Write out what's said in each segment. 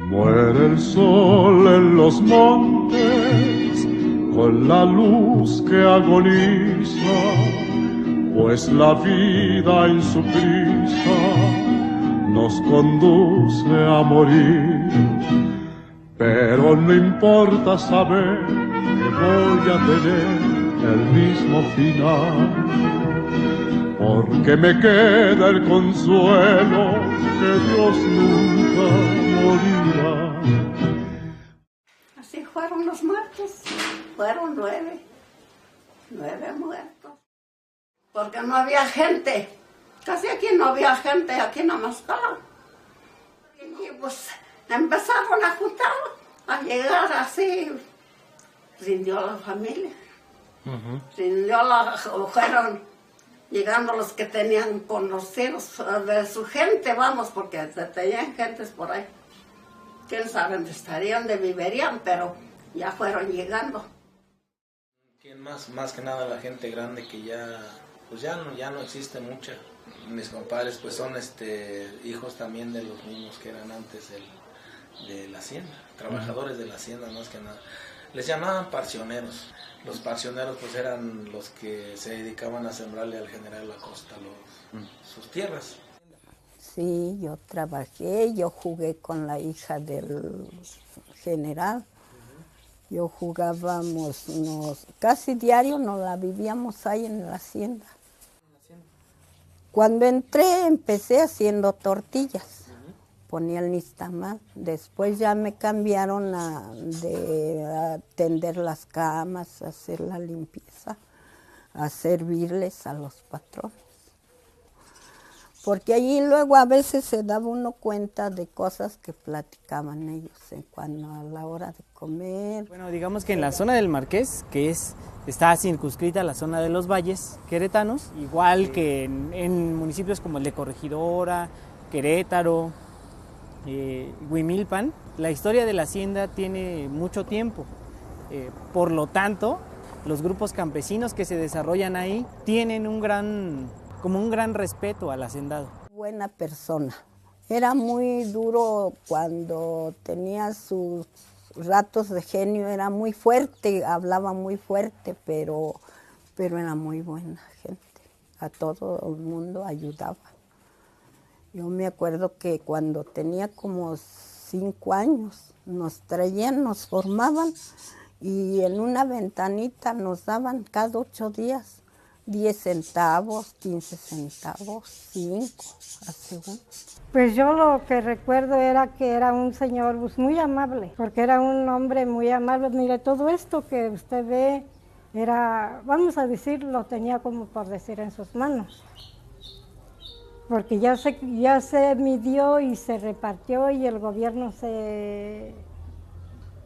Muere el sol en los montes con la luz que agoniza, pues la vida en su prisa nos conduce a morir. Pero no importa saber que voy a tener el mismo final, porque me queda el consuelo que Dios nunca morirá. Así fueron los muertos, fueron 9 muertos, porque no había gente, casi aquí no había gente, aquí nada más estaba. Y pues empezaron a juntar, a llegar así, rindió la familia, fueron llegando los que tenían conocidos de su gente, vamos, porque tenían gentes por ahí. Quién sabe dónde estarían, dónde vivirían, pero ya fueron llegando. ¿Quién más? Más que nada la gente grande que ya no existe mucha. Mis compadres pues son hijos también de los mismos que eran antes de la hacienda, trabajadores de la hacienda más que nada. Les llamaban parcioneros. Los parcioneros pues eran los que se dedicaban a sembrarle al general Acosta sus tierras. Sí, yo trabajé, yo jugué con la hija del general. Yo jugábamos, casi diario nos la vivíamos ahí en la hacienda. Cuando entré empecé haciendo tortillas. Ponía el nixtamal. Después ya me cambiaron de tender las camas, a hacer la limpieza, a servirles a los patrones. Porque allí luego a veces se daba uno cuenta de cosas que platicaban ellos en cuanto a la hora de comer. Bueno, digamos que en la zona del Marqués, que está circunscrita la zona de los valles queretanos, igual que en municipios como el de Corregidora, Querétaro, Huimilpan, la historia de la hacienda tiene mucho tiempo. Por lo tanto, los grupos campesinos que se desarrollan ahí tienen un gran respeto al hacendado. Buena persona. Era muy duro cuando tenía sus ratos de genio, era muy fuerte, hablaba muy fuerte, pero era muy buena gente. A todo el mundo ayudaba. Yo me acuerdo que cuando tenía como 5 años, nos traían, nos formaban y en una ventanita nos daban cada 8 días 10 centavos, 15 centavos, 5, así. Pues yo lo que recuerdo era que era un señor pues, muy amable, porque era un hombre muy amable. Mire, todo esto que usted ve era, vamos a decir, lo tenía como por decir en sus manos. Porque ya se midió y se repartió y el gobierno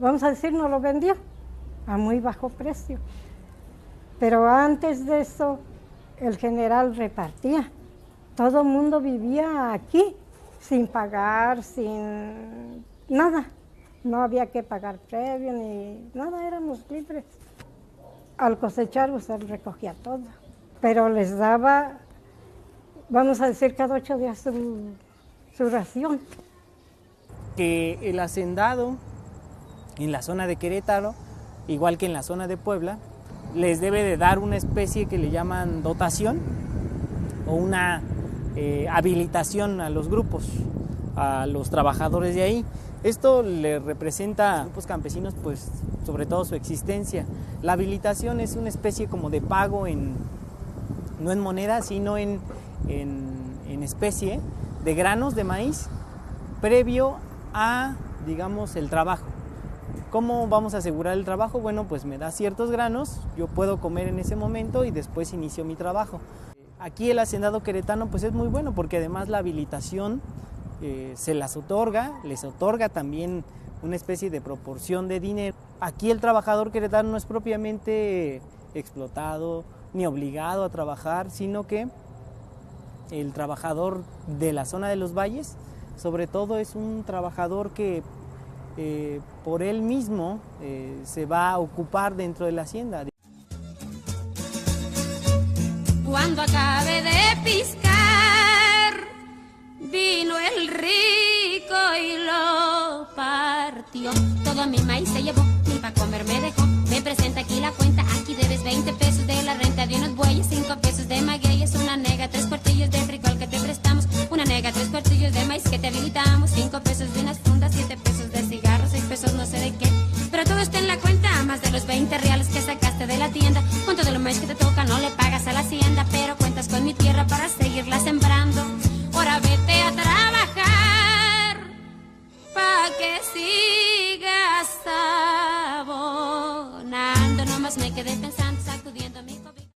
vamos a decir, no lo vendió a muy bajo precio. Pero antes de eso, el general repartía. Todo el mundo vivía aquí, sin pagar, sin nada. No había que pagar previo ni nada, éramos libres. Al cosechar, usted recogía todo. Pero les daba, vamos a decir, cada 8 días su ración. Que el hacendado en la zona de Querétaro, igual que en la zona de Puebla, les debe de dar una especie que le llaman dotación o una habilitación a los grupos, a los trabajadores de ahí. Esto le representa a grupos campesinos, pues, sobre todo su existencia. La habilitación es una especie como de pago no en moneda, sino en especie de granos de maíz previo a, digamos, el trabajo. ¿Cómo vamos a asegurar el trabajo? Bueno, pues me da ciertos granos, yo puedo comer en ese momento y después inicio mi trabajo. Aquí el hacendado queretano pues es muy bueno porque además la habilitación se les otorga también una especie de proporción de dinero. Aquí el trabajador queretano no es propiamente explotado ni obligado a trabajar, sino que el trabajador de la zona de los valles, sobre todo, es un trabajador que por él mismo se va a ocupar dentro de la hacienda. Cuando acabe de piscar, vino el rico y lo partió. Todo mi maíz se llevó, ni pa' comer me dejó. Me presenta aquí la cuenta, aquí debes 20 pesos de la renta de unos bueyes, 5 pesos de magueyes, una nega, 3 cuartillos de frijol que te prestamos, una nega, 3 cuartillos de maíz que te habilitamos, 5 pesos de unas fundas, 7 pesos de cigarros, 6 pesos no sé de qué. Pero todo está en la cuenta, más de los 20 reales que sacaste de la tienda. Con todo lo más que te toca no le pagas a la hacienda, pero cuentas con mi tierra para seguirla sembrando. Ahora vete a trabajar pa' que sigas abonando. Nomás me quedé pensando, sacudiendo mi cobija.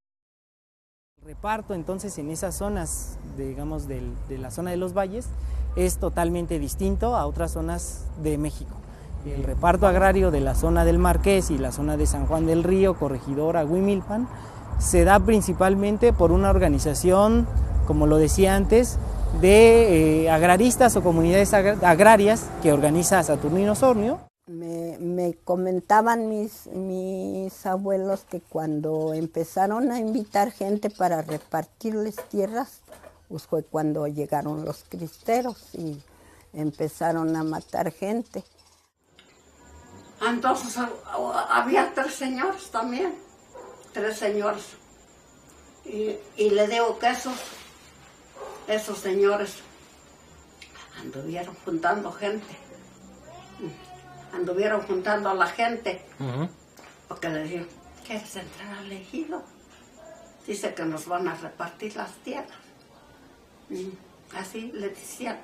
El reparto entonces en esas zonas, digamos, de la zona de los valles, es totalmente distinto a otras zonas de México. El reparto agrario de la zona del Marqués y la zona de San Juan del Río, Corregidora, Huimilpan, se da principalmente por una organización, como lo decía antes, de agraristas o comunidades agrarias que organiza Saturnino Osornio. Me comentaban mis abuelos que cuando empezaron a invitar gente para repartirles tierras, pues fue cuando llegaron los cristeros y empezaron a matar gente. Entonces había 3 señores también, 3 señores. Y le digo que esos señores anduvieron juntando gente, anduvieron juntando a la gente, porque le digo, ¿quieres entrar al ejido? Dice que nos van a repartir las tierras. Así le decían.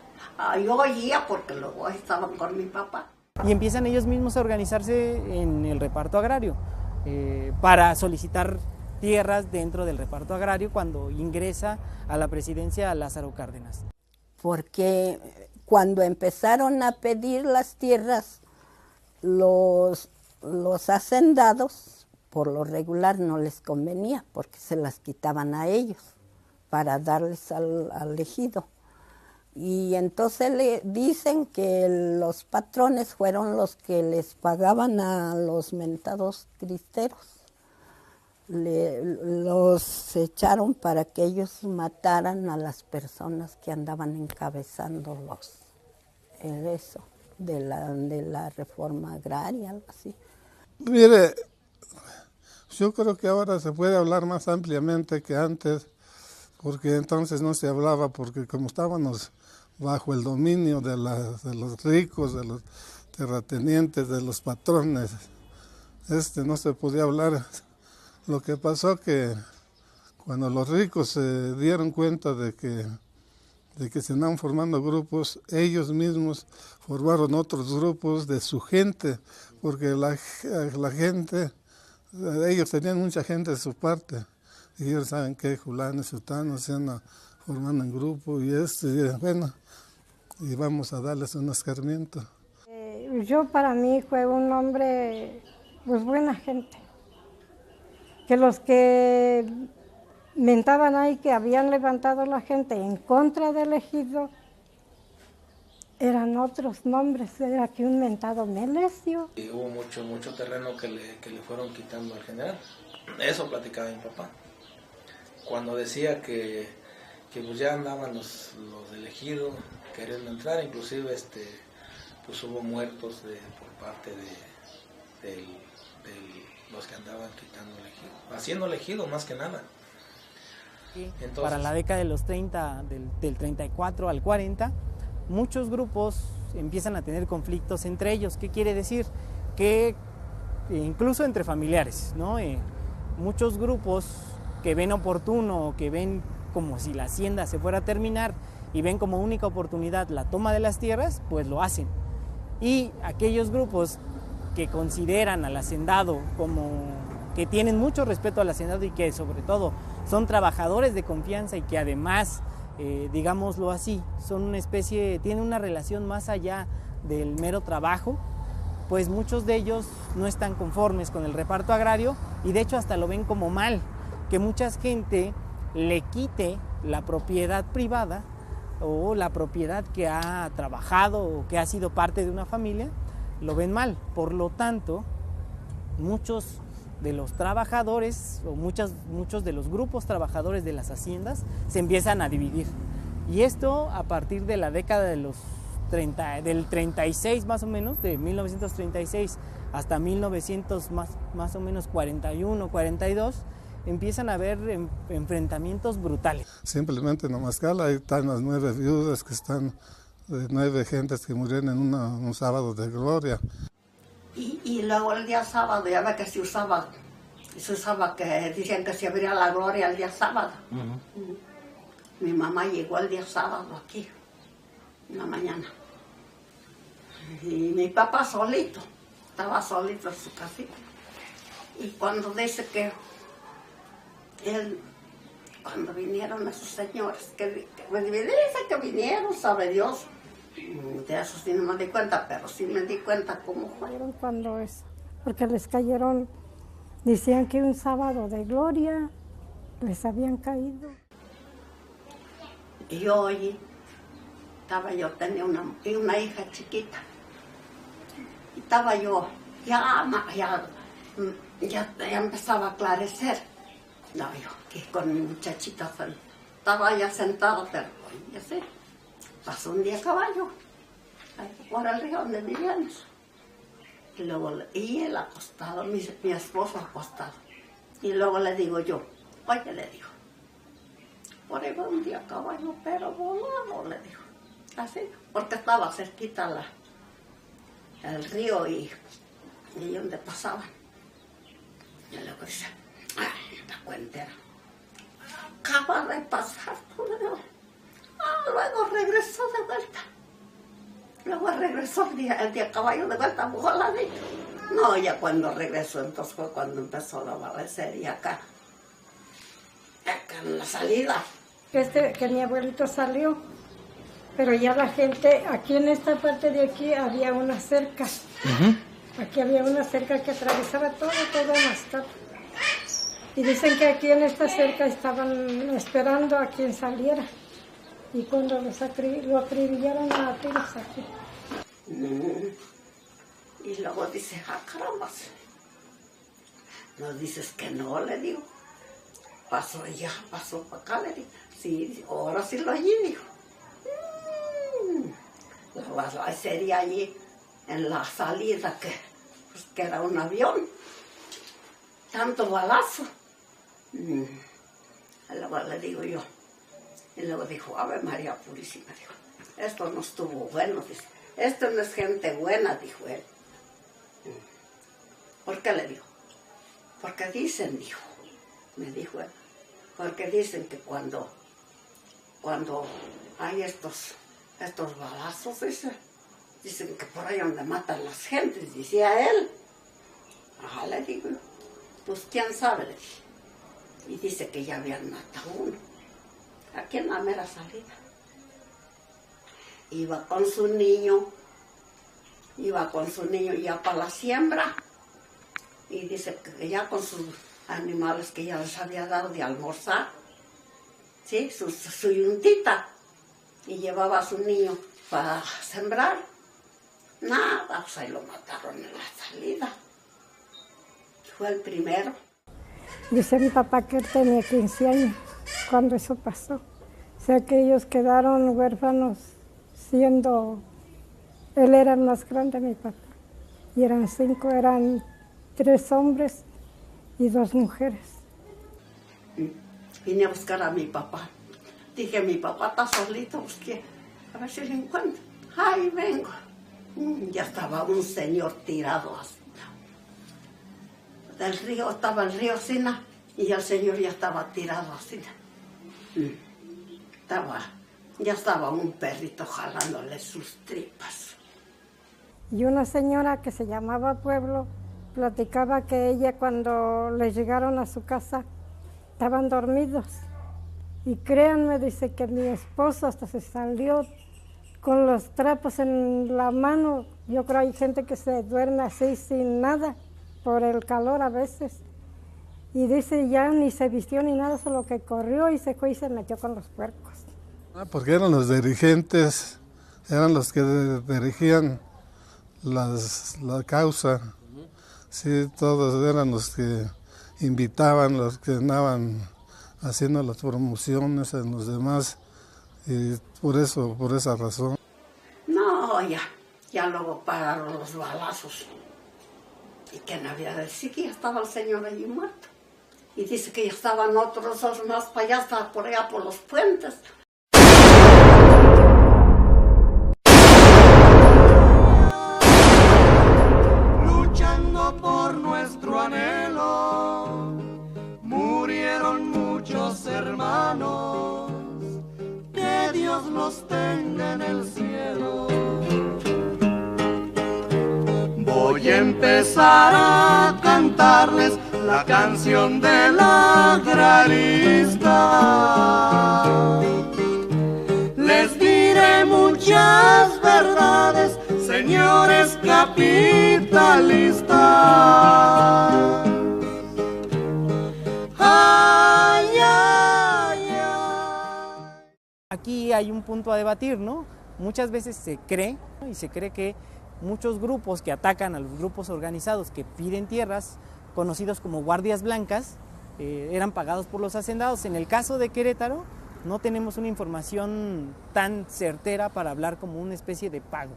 Yo oía porque luego estaban con mi papá. Y empiezan ellos mismos a organizarse en el reparto agrario para solicitar tierras dentro del reparto agrario cuando ingresa a la presidencia Lázaro Cárdenas. Porque cuando empezaron a pedir las tierras, los hacendados, por lo regular no les convenía porque se las quitaban a ellos para darles al ejido. Y entonces le dicen que los patrones fueron los que les pagaban a los mentados cristeros. Los echaron para que ellos mataran a las personas que andaban encabezándolos. Eso, de la reforma agraria, algo así. Mire, yo creo que ahora se puede hablar más ampliamente que antes, porque entonces no se hablaba, porque como estábamos bajo el dominio de los ricos, de los terratenientes, de los patrones, no se podía hablar. Lo que pasó que cuando los ricos se dieron cuenta de que se andaban formando grupos, ellos mismos formaron otros grupos de su gente, porque la gente, ellos tenían mucha gente de su parte, y ellos saben que fulano y sutano se andan formando en grupo, y bueno, y vamos a darles un escarmiento. Yo para mí fue un hombre, pues buena gente, que los que mentaban ahí que habían levantado la gente en contra del ejido eran otros nombres, era que un mentado Melesio. Y hubo mucho terreno que le fueron quitando al general. Eso platicaba mi papá. Cuando decía que pues ya andaban los del ejido queriendo entrar, inclusive pues hubo muertos por parte de los que andaban quitando el ejido, haciendo el ejido más que nada. Entonces, para la década de los 30, del 34 al 40, muchos grupos empiezan a tener conflictos entre ellos. ¿Qué quiere decir? Que incluso entre familiares, ¿no? Muchos grupos que ven oportuno, que ven como si la hacienda se fuera a terminar y ven como única oportunidad la toma de las tierras, pues lo hacen. Y aquellos grupos que consideran al hacendado como que tienen mucho respeto al hacendado y que sobre todo son trabajadores de confianza y que además, digámoslo así, son una especie, tienen una relación más allá del mero trabajo, pues muchos de ellos no están conformes con el reparto agrario y de hecho hasta lo ven como mal, que mucha gente le quite la propiedad privada o la propiedad que ha trabajado o que ha sido parte de una familia, lo ven mal. Por lo tanto, muchos de los trabajadores o muchos de los grupos trabajadores de las haciendas se empiezan a dividir. Y esto a partir de la década de los del 36 más o menos, de 1936 hasta 1900 más o menos 41, 42, empiezan a haber enfrentamientos brutales. Simplemente en Nomascala ahí están las 9 viudas que están, 9 gentes que murieron en un sábado de gloria. Y luego el día sábado, ya ve que se usaba que decían que se abría la gloria el día sábado. Mi mamá llegó el día sábado aquí, en la mañana. Y mi papá solito, estaba solito en su casita. Y cuando dice que él, cuando vinieron esos señores, que dice que vinieron, sabe Dios, de eso sí no me di cuenta, pero sí me di cuenta cómo fue. Cuando eso, porque les cayeron, decían que un sábado de gloria les habían caído. Y yo allí, tenía una hija chiquita, y estaba yo, ya empezaba a aclarecer. No, yo aquí con mi muchachita, estaba ya sentada, pero ya sé, pasó un día a caballo, ahí por el río donde vivíamos. Y él acostado, mi esposo acostado. Y luego le digo yo, oye, le digo, por ahí va un día a caballo, pero volado, le digo. Así, porque estaba cerquita el río y donde pasaban. Y luego dice, la cuentera, acaba de pasar. Luego regresó de vuelta. Luego regresó el día caballo de vuelta, voladito. No, ya cuando regresó, entonces fue cuando empezó la balacera acá en la salida. Que mi abuelito salió, pero ya la gente, aquí en esta parte de aquí había una cerca. Aquí había una cerca que atravesaba todo Nomascala. Y dicen que aquí en esta cerca estaban esperando a quien saliera. Y cuando lo acribillaron a tiros aquí. Y luego dice, caramba. No dices que no, le digo. Pasó para acá, le digo. Sí, ahora sí lo allí, dijo. La sería allí en la salida que era un avión. Tanto balazo. Y luego le digo yo. Y luego dijo, Ave María Purísima, dijo, esto no estuvo bueno, dice, esto no es gente buena, dijo él. ¿Por qué le digo? Porque dicen, dijo, me dijo él, porque dicen que cuando hay estos balazos, dicen que por ahí donde matan las gentes, decía él. Ajá, le digo, pues quién sabe, le dije. Y dice que ya habían matado uno. Aquí en la mera salida. Iba con su niño ya para la siembra. Y dice que ya con sus animales que ya les había dado de almorzar, ¿sí? Su yuntita. Y llevaba a su niño para sembrar. Nada, pues ahí lo mataron en la salida. Fue el primero. Dice mi papá que él tenía 15 años cuando eso pasó. O sea que ellos quedaron huérfanos siendo... Él era el más grande, mi papá. Y eran 5, eran 3 hombres y 2 mujeres. Vine a buscar a mi papá. Dije, mi papá está solito, busqué, a ver si lo encuentro. ¡Ay, vengo! Ya estaba un señor tirado así. Del río, estaba el río Sina, y el señor ya estaba tirado así. Ya estaba un perrito jalándole sus tripas. Y una señora que se llamaba Pueblo platicaba que ella cuando les llegaron a su casa estaban dormidos. Y créanme, dice que mi esposo hasta se salió con los trapos en la mano. Yo creo que hay gente que se duerme así sin nada por el calor a veces. Y dice ya ni se vistió ni nada, solo que corrió y se fue y se metió con los puercos. Porque eran los dirigentes, eran los que dirigían la causa. Sí, todos eran los que invitaban, los que andaban haciendo las promociones en los demás y por esa razón. No, ya luego pagaron los balazos. Y que no había de decir que ya estaba el señor allí muerto. Y dice que ya estaban otros dos más para allá, hasta por allá por los puentes. Luchando por nuestro anhelo, murieron muchos hermanos, que Dios los tenga en el cielo. Voy a empezar a cantarles la canción del agrarista. Les diré muchas verdades, señores capitalistas. Ay, ay, ay. Aquí hay un punto a debatir, ¿no? Muchas veces se cree que muchos grupos que atacan a los grupos organizados que piden tierras, conocidos como guardias blancas, eran pagados por los hacendados. En el caso de Querétaro, no tenemos una información tan certera para hablar como una especie de pago.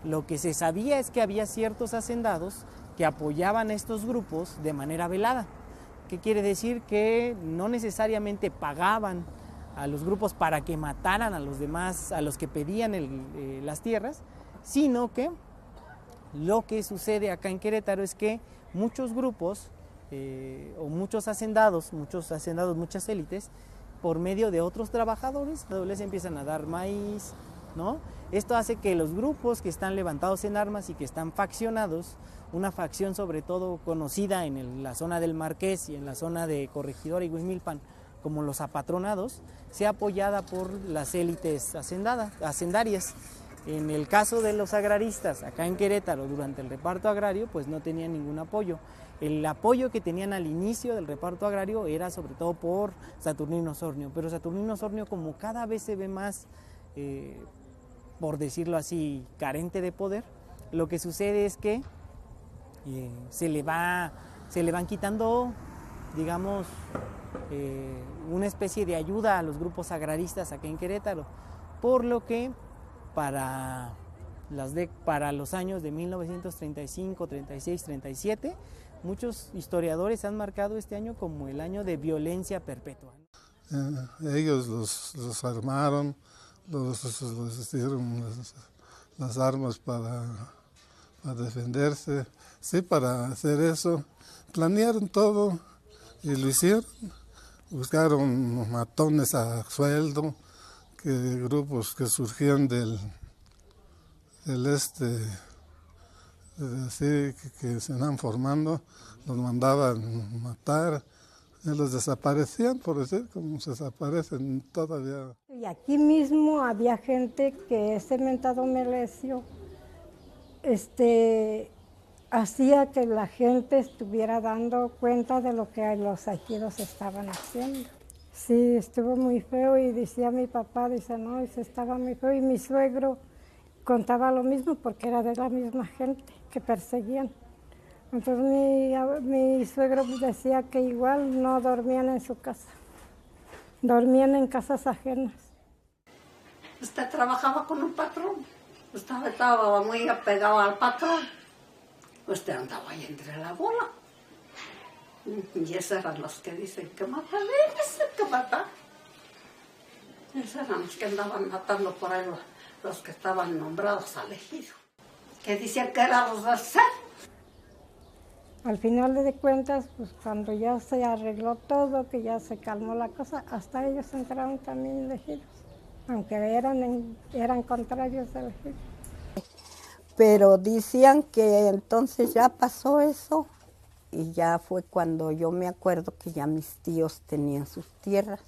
Lo que se sabía es que había ciertos hacendados que apoyaban a estos grupos de manera velada. ¿Qué quiere decir? Que no necesariamente pagaban a los grupos para que mataran a los demás, a los que pedían las tierras, sino que lo que sucede acá en Querétaro es que muchos grupos o muchos hacendados, muchas élites, por medio de otros trabajadores, les empiezan a dar maíz, ¿no? Esto hace que los grupos que están levantados en armas y que están faccionados, una facción sobre todo conocida en la zona del Marqués y en la zona de Corregidora y Huimilpan como los apatronados, sea apoyada por las élites hacendarias. En el caso de los agraristas, acá en Querétaro, durante el reparto agrario, pues no tenían ningún apoyo. El apoyo que tenían al inicio del reparto agrario era sobre todo por Saturnino Osornio, pero Saturnino Osornio, como cada vez se ve más, por decirlo así, carente de poder, lo que sucede es que se le van quitando, digamos, una especie de ayuda a los grupos agraristas acá en Querétaro, por lo que para los años de 1935, 36, 37, muchos historiadores han marcado este año como el año de violencia perpetua. Ellos los armaron, les dieron las armas para defenderse. Sí, para hacer eso, planearon todo y lo hicieron. Buscaron matones a sueldo, grupos que surgían así que se iban formando, los mandaban matar, y los desaparecían, por decir, como se desaparecen todavía. Y aquí mismo había gente que ese mentado Melesio hacía que la gente estuviera dando cuenta de lo que los ejidos estaban haciendo. Sí, estuvo muy feo y decía mi papá, no, estaba muy feo, y mi suegro contaba lo mismo porque era de la misma gente que perseguían. Entonces mi suegro decía que igual no dormían en su casa, dormían en casas ajenas. Usted trabajaba con un patrón, usted estaba muy apegado al patrón, usted andaba ahí entre la bola. Y esos eran los que dicen que matan, que matan. Esos eran los que andaban matando por ahí, los que estaban nombrados al ejido, que decían que eran los del ser. Al final de cuentas, pues cuando ya se arregló todo, que ya se calmó la cosa, hasta ellos entraron también elegidos, aunque eran contrarios del ejido. Pero decían que entonces ya pasó eso. Y ya fue cuando yo me acuerdo que ya mis tíos tenían sus tierras.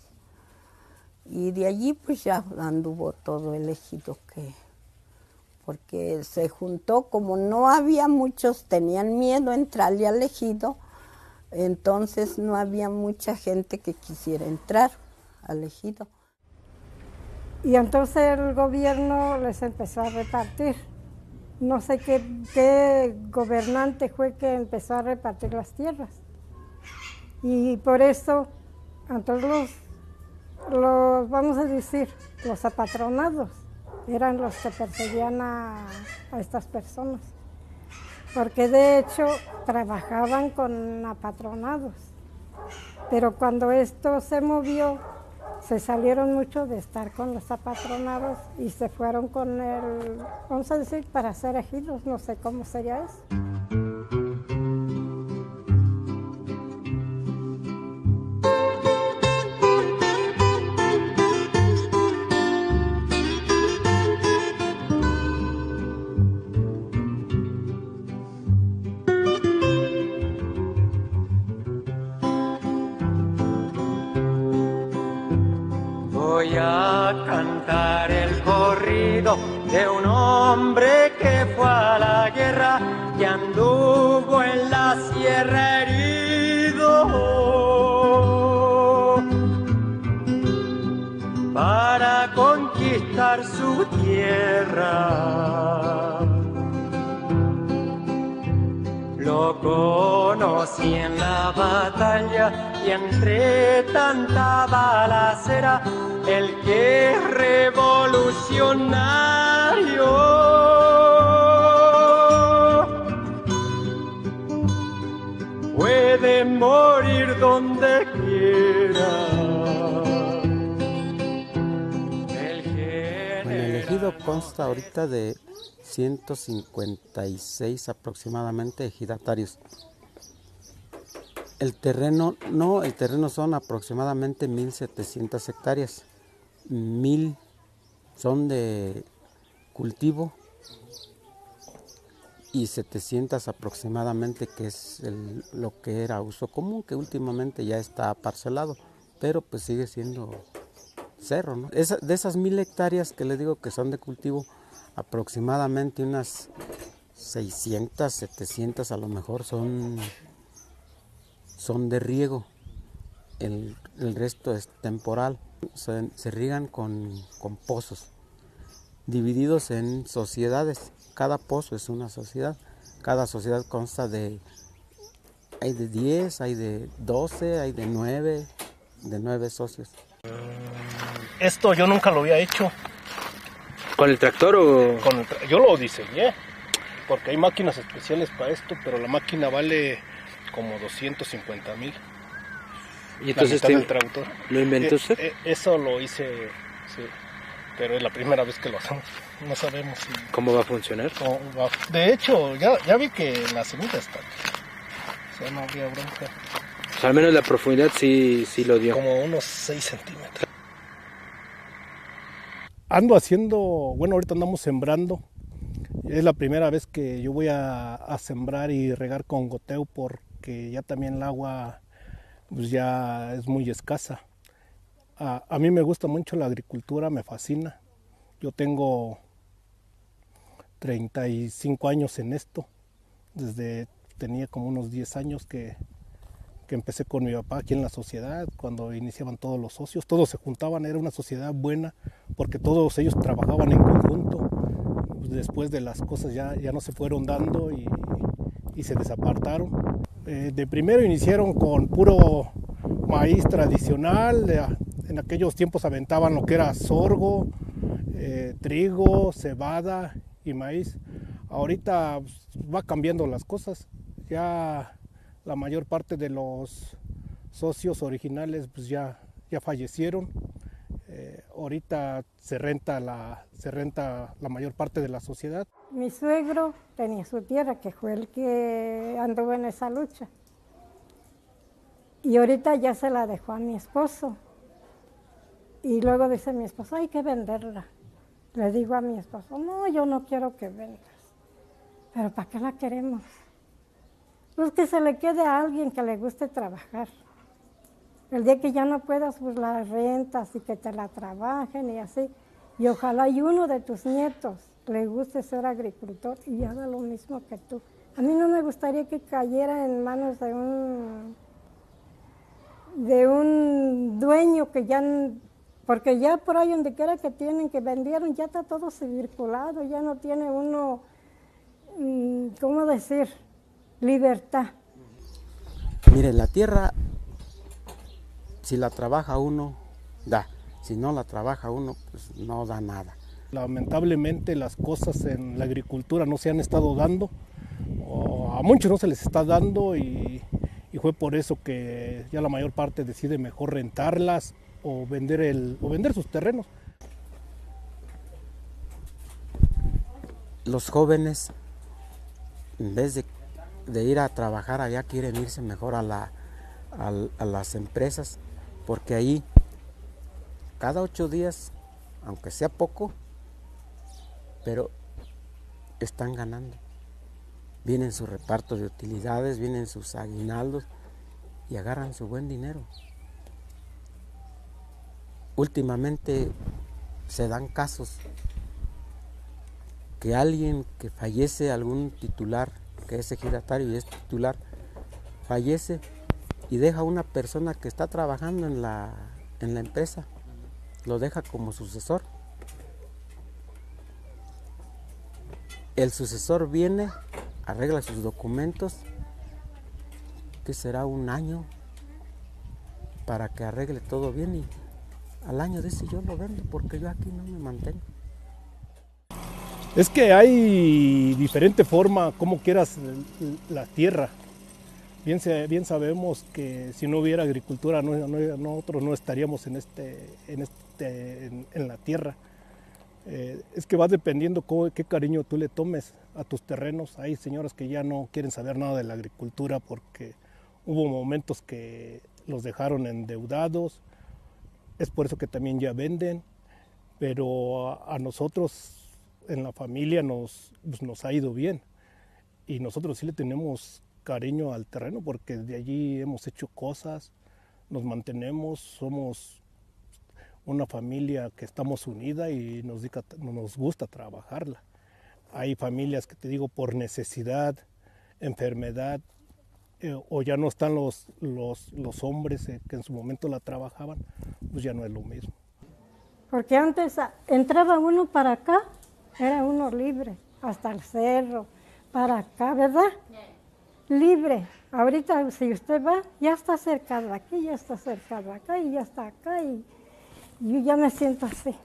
Y de allí pues ya anduvo todo el ejido, porque se juntó, como no había muchos, tenían miedo entrarle al ejido, entonces no había mucha gente que quisiera entrar al ejido. Y entonces el gobierno les empezó a repartir. No sé qué gobernante fue que empezó a repartir las tierras. Y por eso, entonces los vamos a decir, los apatronados, eran los que perseguían a estas personas, porque de hecho trabajaban con apatronados, pero cuando esto se movió, se salieron mucho de estar con los apatronados y se fueron con el, vamos a decir, para ser ejidos, no sé cómo sería eso. Voy a cantar el corrido de un hombre que fue a la guerra y anduvo en la sierra herido para conquistar su tierra. Lo conocí en la batalla y entre tanta balacera, el que es revolucionario puede morir donde quiera. Bueno, el ejido consta ahorita de 156 aproximadamente ejidatarios. El terreno son aproximadamente 1.700 hectáreas. 1.000 son de cultivo y 700 aproximadamente que es lo que era uso común, que últimamente ya está parcelado, pero pues sigue siendo cerro, ¿no? De esas 1.000 hectáreas que les digo que son de cultivo, aproximadamente unas 600, 700 a lo mejor son de riego, el resto es temporal. Se riegan con pozos, divididos en sociedades. Cada pozo es una sociedad. Cada sociedad consta hay de 10, hay de 12, hay de 9 socios. Esto yo nunca lo había hecho. ¿Con el tractor o...? Yo lo diseñé, porque hay máquinas especiales para esto, pero la máquina vale como 250,000. ¿Y entonces lo inventó usted? Eso lo hice, sí, pero es la primera vez que lo hacemos. No sabemos cómo va a funcionar. De hecho, ya vi que la semilla está aquí. O sea, no había bronca. O sea, al menos la profundidad sí lo dio. Como unos 6 centímetros. Ando haciendo, bueno, ahorita andamos sembrando. Es la primera vez que yo voy a sembrar y regar con goteo, porque ya también el agua pues ya es muy escasa. A mí me gusta mucho la agricultura, me fascina. Yo tengo 35 años en esto. Tenía como unos 10 años que empecé con mi papá aquí en la sociedad, cuando iniciaban todos los socios. Todos se juntaban, era una sociedad buena, porque todos ellos trabajaban en conjunto. Después de las cosas ya no se fueron dando y se desapartaron. De primero iniciaron con puro maíz tradicional. En aquellos tiempos aventaban lo que era sorgo, trigo, cebada y maíz. Ahorita va cambiando las cosas. Ya la mayor parte de los socios originales pues ya fallecieron. Ahorita se renta la mayor parte de la sociedad. Mi suegro tenía su tierra, que fue el que anduvo en esa lucha. Y ahorita ya se la dejó a mi esposo. Y luego dice mi esposo, hay que venderla. Le digo a mi esposo, no, yo no quiero que vendas. Pero ¿para qué la queremos? Pues que se le quede a alguien que le guste trabajar. El día que ya no puedas, pues la rentas y que te la trabajen y así. Y ojalá y uno de tus nietos le guste ser agricultor y haga lo mismo que tú. A mí no me gustaría que cayera en manos de un dueño que ya, porque ya por ahí donde quiera que tienen, que vendieron, ya está todo circulado, ya no tiene uno, ¿cómo decir?, libertad. Mire, la tierra, si la trabaja uno, da. Si no la trabaja uno, pues no da nada. Lamentablemente las cosas en la agricultura no se han estado dando, o a muchos no se les está dando y fue por eso que ya la mayor parte decide mejor rentarlas o vender sus terrenos. Los jóvenes, en vez de ir a trabajar allá, quieren irse mejor a las empresas, porque ahí cada 8 días, aunque sea poco, pero están ganando. Vienen sus repartos de utilidades, vienen sus aguinaldos y agarran su buen dinero. Últimamente se dan casos que alguien que fallece, algún titular, que es ejidatario y es titular, fallece y deja a una persona que está trabajando en la empresa, lo deja como sucesor. El sucesor viene, arregla sus documentos, que será 1 año para que arregle todo bien, y al año dice: yo lo vendo porque yo aquí no me mantengo. Es que hay diferente forma, como quieras, la tierra. Bien sabemos que si no hubiera agricultura, nosotros no estaríamos en la tierra. Es que va dependiendo qué cariño tú le tomes a tus terrenos. Hay señoras que ya no quieren saber nada de la agricultura porque hubo momentos que los dejaron endeudados. Es por eso que también ya venden, pero a nosotros en la familia nos ha ido bien y nosotros sí le tenemos cariño al terreno porque de allí hemos hecho cosas, nos mantenemos, somos una familia que estamos unida y nos gusta trabajarla. Hay familias que te digo por necesidad, enfermedad, o ya no están los hombres que en su momento la trabajaban, pues ya no es lo mismo. Porque antes entraba uno para acá, era uno libre, hasta el cerro, para acá, ¿verdad? Libre. Ahorita si usted va, ya está cercado aquí, ya está cercado acá y ya está acá y yo ya me siento así.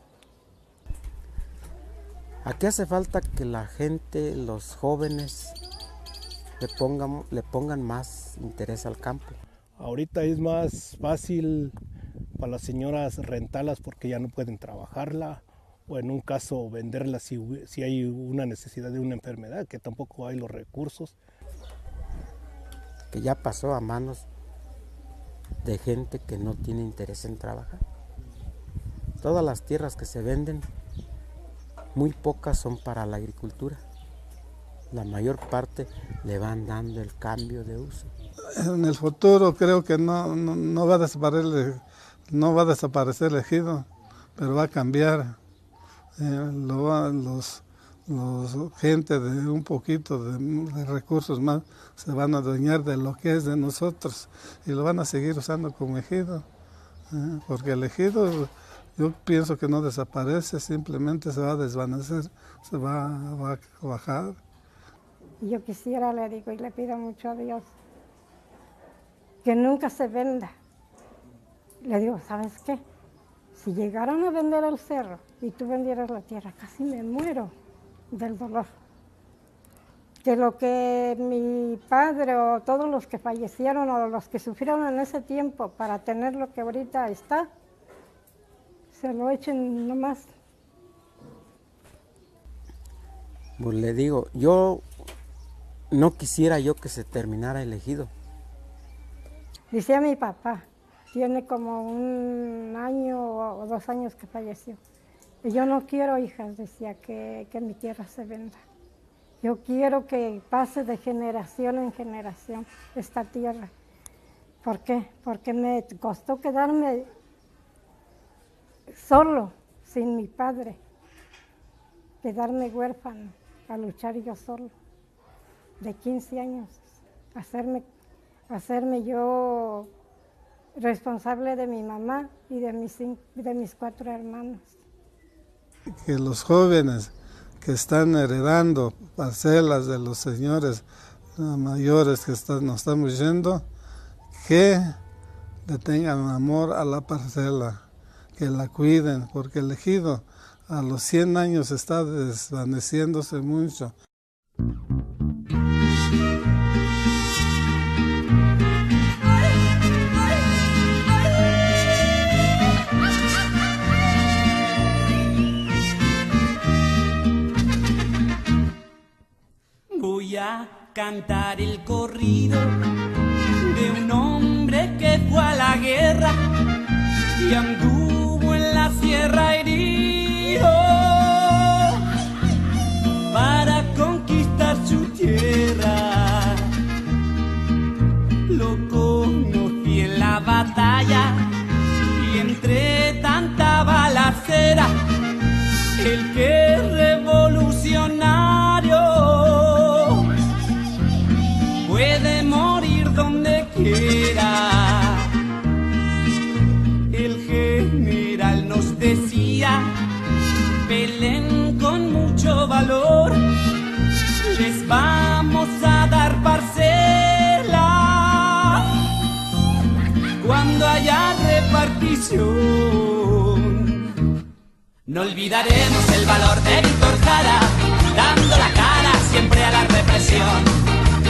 Aquí hace falta que la gente, los jóvenes, le pongan más interés al campo. Ahorita es más fácil para las señoras rentarlas porque ya no pueden trabajarla, o en un caso venderla si hay una necesidad de una enfermedad, que tampoco hay los recursos. Que ya pasó a manos de gente que no tiene interés en trabajar. Todas las tierras que se venden, muy pocas son para la agricultura. La mayor parte le van dando el cambio de uso. En el futuro creo que no va a desaparecer el ejido, pero va a cambiar. Los gente de un poquito de recursos más se van a adueñar de lo que es de nosotros y lo van a seguir usando como ejido, porque el ejido yo pienso que no desaparece, simplemente se va a desvanecer, se va a bajar. Yo quisiera, le digo y le pido mucho a Dios, que nunca se venda. Le digo, ¿sabes qué? Si llegaran a vender el cerro y tú vendieras la tierra, casi me muero del dolor. Que lo que mi padre o todos los que fallecieron o los que sufrieron en ese tiempo para tener lo que ahorita está, se lo echen nomás. Pues le digo, yo no quisiera que se terminara el ejido. Decía mi papá, tiene como 1 año o 2 años que falleció. Y yo no quiero, hijas, decía, que mi tierra se venda. Yo quiero que pase de generación en generación esta tierra. ¿Por qué? Porque me costó quedarme solo, sin mi padre. Quedarme huérfano, a luchar yo solo. De 15 años, hacerme yo responsable de mi mamá y de mis 4 hermanos. Que los jóvenes que están heredando parcelas de los señores mayores que nos estamos yendo, que le tengan amor a la parcela, que la cuiden, porque el ejido a los 100 años está desvaneciéndose mucho. Voy a cantar el corrido de un hombre que fue a la guerra y anduvo en la sierra herido para conquistar su tierra. Lo conocí en la batalla y entre tanta balacera, el que es revolucionario puede morir donde quiera. El general nos decía, peleen con mucho valor, les vamos a dar parcela cuando haya repartición. No olvidaremos el valor de Víctor Jara, dando la cara siempre a la represión.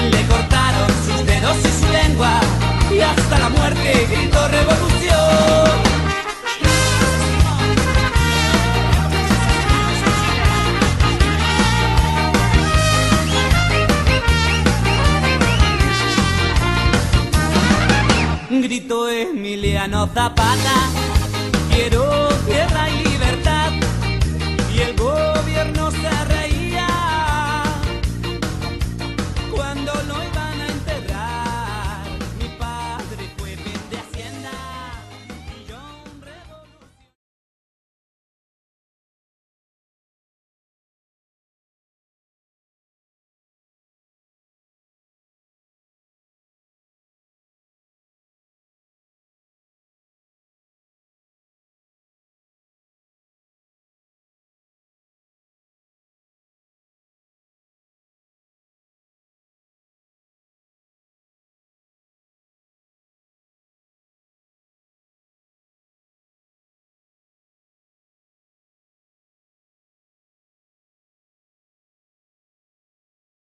Le cortaron sus dedos y su lengua y hasta la muerte gritó revolución. Gritó Emiliano Zapata, quiero tierra y libertad, y el